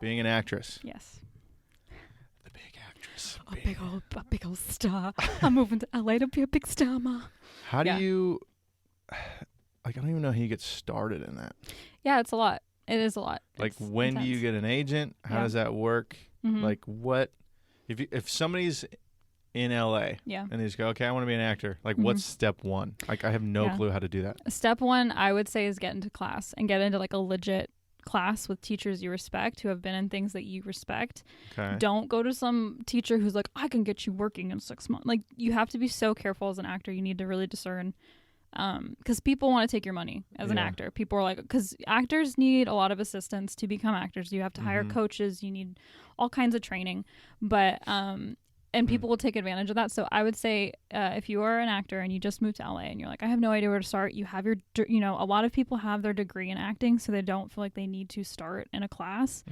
being an actress. Yes. The big actress. A big old star. I'm moving to LA to be a big star, Ma. How do you, like, I don't even know how you get started in that. Yeah, it's a lot. It is a lot. Like, It's when intense. do you get an agent? How does that work? Mhm. Like, what, if somebody's in LA Yeah. and they just go, okay, I want to be an actor. Like, what's step one? Like, I have no clue how to do that. Step one, I would say, is get into class and get into like a legit class with teachers you respect who have been in things that you respect. Okay. Don't go to some teacher who's like, I can get you working in 6 months. Like, you have to be so careful as an actor. You need to really discern, because people want to take your money as an actor. People are like, because actors need a lot of assistance to become actors. You have to hire coaches. You need all kinds of training, but and people will take advantage of that. So I would say, if you are an actor and you just moved to LA and you're like, I have no idea where to start, you have your, a lot of people have their degree in acting, so they don't feel like they need to start in a class.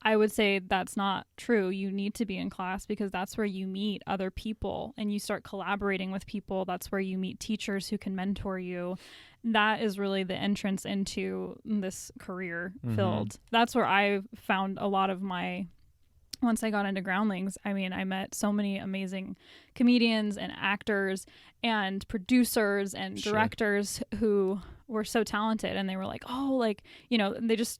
I would say that's not true. You need to be in class because that's where you meet other people and you start collaborating with people. That's where you meet teachers who can mentor you. That is really the entrance into this career field. That's where I found a lot of my, once I got into Groundlings, I mean, I met so many amazing comedians and actors and producers and directors who were so talented, and they were like, oh, like, they just,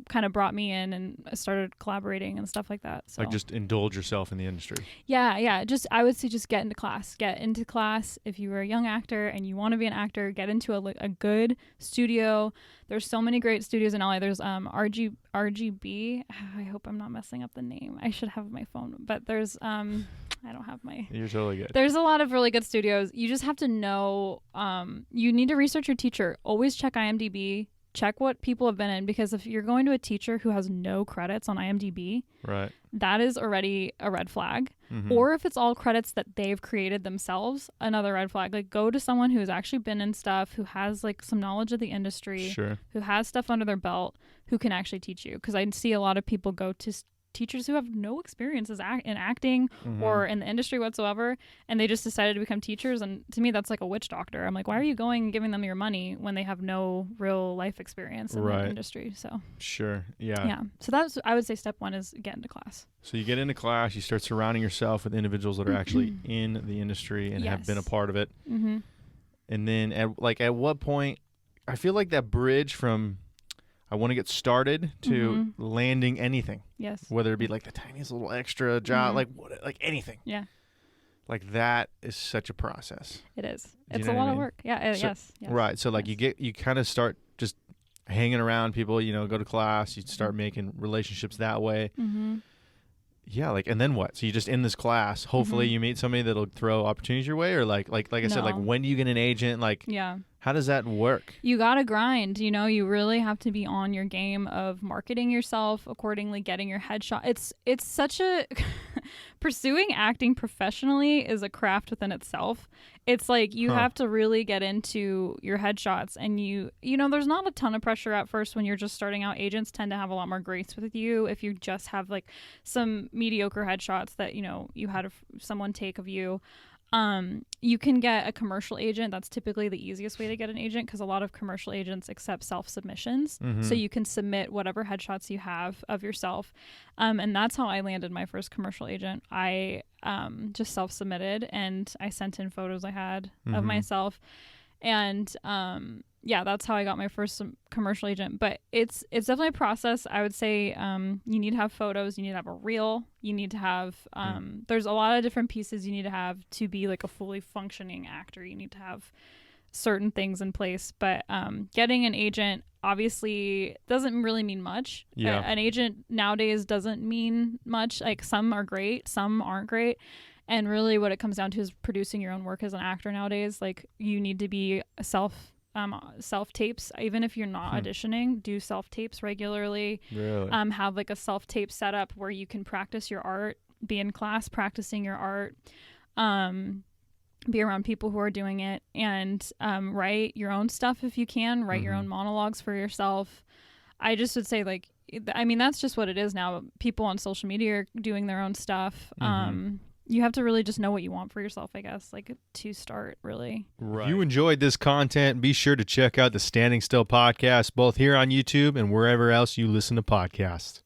kind of brought me in and started collaborating and stuff like that. So like, just indulge yourself in the industry. Yeah. I would say just get into class. If you were a young actor and you want to be an actor, get into a good studio. There's so many great studios in LA. There's RGB. I hope I'm not messing up the name. I should have my phone, but there's I don't have my. You're totally good. There's a lot of really good studios. You just have to know. You need to research your teacher. Always check IMDb. Check what people have been in, because if you're going to a teacher who has no credits on IMDb, right, that is already a red flag. Or if it's all credits that they've created themselves, another red flag. Like, go to someone who's actually been in stuff, who has like some knowledge of the industry, who has stuff under their belt, who can actually teach you. Because I see a lot of people go to teachers who have no experience in acting or in the industry whatsoever, and they just decided to become teachers. And to me, that's like a witch doctor. I'm like, why are you going and giving them your money when they have no real life experience in the industry? So yeah. So that's, I would say, step one is get into class. So you get into class, you start surrounding yourself with individuals that are actually in the industry and have been a part of it. And then at what point, I feel like that bridge from I want to get started to landing anything. Yes. Whether it be like the tiniest little extra job, like anything. Yeah. Like, that is such a process. It is. It's a lot of work. Yeah. Yes. Right. So like you kind of start just hanging around people, go to class, you start making relationships that way. Yeah. Like, and then what? So you just in this class, hopefully you meet somebody that'll throw opportunities your way, or like I said, like, when do you get an agent? Like, how does that work? You got to grind. You really have to be on your game of marketing yourself accordingly, getting your headshot. It's such a pursuing acting professionally is a craft within itself. It's like you have to really get into your headshots, and there's not a ton of pressure at first when you're just starting out. Agents tend to have a lot more grace with you if you just have like some mediocre headshots that you had someone take of you. You can get a commercial agent. That's typically the easiest way to get an agent, because a lot of commercial agents accept self-submissions. So you can submit whatever headshots you have of yourself. And that's how I landed my first commercial agent. I just self-submitted, and I sent in photos I had of myself. And that's how I got my first commercial agent. But it's definitely a process. I would say you need to have photos, you need to have a reel, you need to have there's a lot of different pieces you need to have to be like a fully functioning actor. You need to have certain things in place. But getting an agent obviously doesn't really mean much. An agent nowadays doesn't mean much. Like, some are great, some aren't great. And really what it comes down to is producing your own work as an actor nowadays. Like, you need to be self tapes, even if you're not auditioning. Do self tapes regularly. Really? Have like a self tape setup where you can practice your art, be in class practicing your art, be around people who are doing it, and write your own stuff if you can. Write your own monologues for yourself. I just would say, like, I mean, that's just what it is now. People on social media are doing their own stuff. You have to really just know what you want for yourself, I guess, like, to start, really. Right. If you enjoyed this content, be sure to check out the Standing Still podcast, both here on YouTube and wherever else you listen to podcasts.